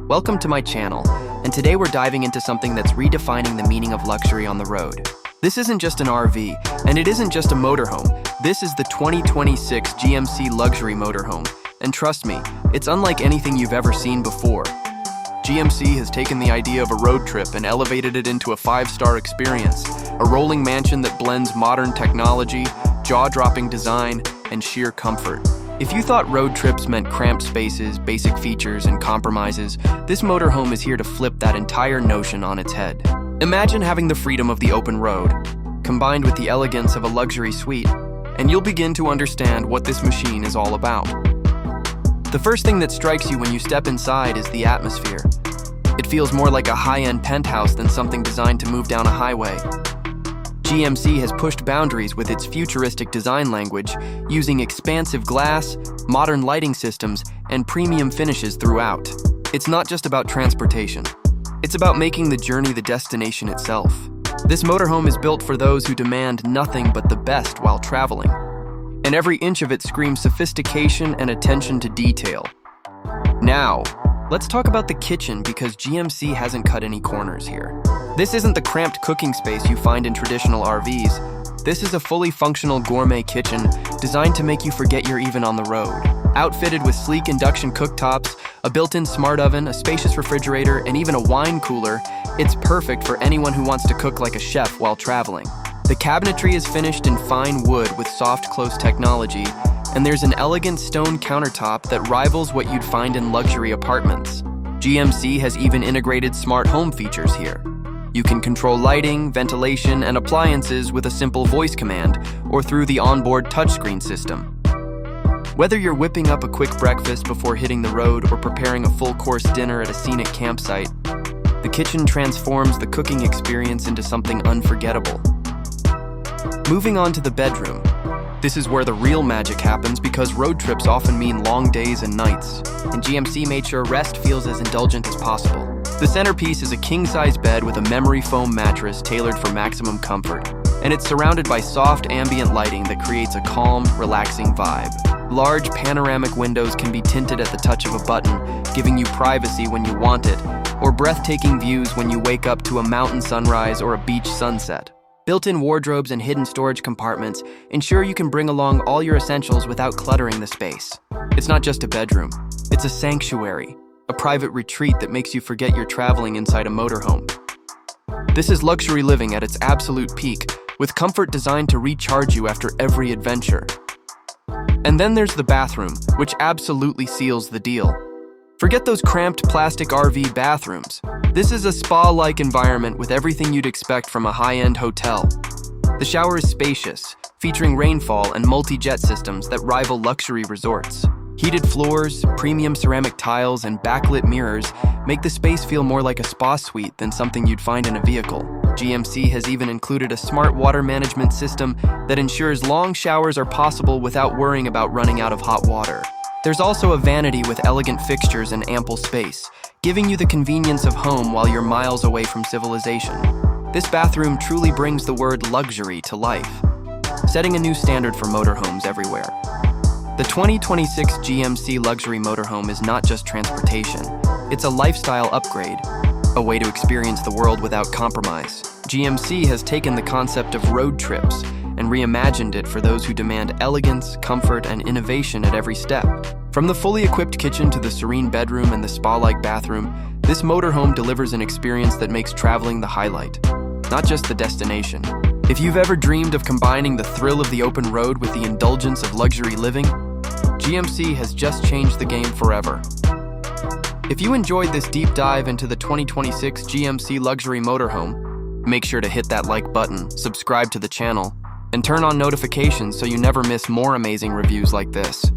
Welcome to my channel, and today we're diving into something that's redefining the meaning of luxury on the road. This isn't just an RV, and it isn't just a motorhome. This is the 2026 GMC Luxury Motorhome, and trust me, it's unlike anything you've ever seen before. GMC has taken the idea of a road trip and elevated it into a 5-star experience, a rolling mansion that blends modern technology, jaw-dropping design, and sheer comfort. If you thought road trips meant cramped spaces, basic features, and compromises, this motorhome is here to flip that entire notion on its head. Imagine having the freedom of the open road, combined with the elegance of a luxury suite, and you'll begin to understand what this machine is all about. The first thing that strikes you when you step inside is the atmosphere. It feels more like a high-end penthouse than something designed to move down a highway. GMC has pushed boundaries with its futuristic design language, using expansive glass, modern lighting systems, and premium finishes throughout. It's not just about transportation. It's about making the journey the destination itself. This motorhome is built for those who demand nothing but the best while traveling. And every inch of it screams sophistication and attention to detail. Now, let's talk about the kitchen because GMC hasn't cut any corners here. This isn't the cramped cooking space you find in traditional RVs. This is a fully functional gourmet kitchen designed to make you forget you're even on the road. Outfitted with sleek induction cooktops, a built-in smart oven, a spacious refrigerator, and even a wine cooler, it's perfect for anyone who wants to cook like a chef while traveling. The cabinetry is finished in fine wood with soft close technology, and there's an elegant stone countertop that rivals what you'd find in luxury apartments. GMC has even integrated smart home features here. You can control lighting, ventilation, and appliances with a simple voice command or through the onboard touchscreen system. Whether you're whipping up a quick breakfast before hitting the road or preparing a full-course dinner at a scenic campsite, the kitchen transforms the cooking experience into something unforgettable. Moving on to the bedroom. This is where the real magic happens because road trips often mean long days and nights, and GMC made sure rest feels as indulgent as possible. The centerpiece is a king-size bed with a memory foam mattress tailored for maximum comfort, and it's surrounded by soft ambient lighting that creates a calm, relaxing vibe. Large panoramic windows can be tinted at the touch of a button, giving you privacy when you want it, or breathtaking views when you wake up to a mountain sunrise or a beach sunset. Built-in wardrobes and hidden storage compartments ensure you can bring along all your essentials without cluttering the space. It's not just a bedroom, it's a sanctuary, a private retreat that makes you forget you're traveling inside a motorhome. This is luxury living at its absolute peak, with comfort designed to recharge you after every adventure. And then there's the bathroom, which absolutely seals the deal. Forget those cramped plastic RV bathrooms. This is a spa-like environment with everything you'd expect from a high-end hotel. The shower is spacious, featuring rainfall and multi-jet systems that rival luxury resorts. Heated floors, premium ceramic tiles, and backlit mirrors make the space feel more like a spa suite than something you'd find in a vehicle. GMC has even included a smart water management system that ensures long showers are possible without worrying about running out of hot water. There's also a vanity with elegant fixtures and ample space, giving you the convenience of home while you're miles away from civilization. This bathroom truly brings the word luxury to life, setting a new standard for motorhomes everywhere. The 2026 GMC Luxury Motorhome is not just transportation, it's a lifestyle upgrade, a way to experience the world without compromise. GMC has taken the concept of road trips and reimagined it for those who demand elegance, comfort, and innovation at every step. From the fully equipped kitchen to the serene bedroom and the spa-like bathroom, this motorhome delivers an experience that makes traveling the highlight, not just the destination. If you've ever dreamed of combining the thrill of the open road with the indulgence of luxury living, GMC has just changed the game forever. If you enjoyed this deep dive into the 2026 GMC Luxury Motorhome, make sure to hit that like button, subscribe to the channel, and turn on notifications so you never miss more amazing reviews like this.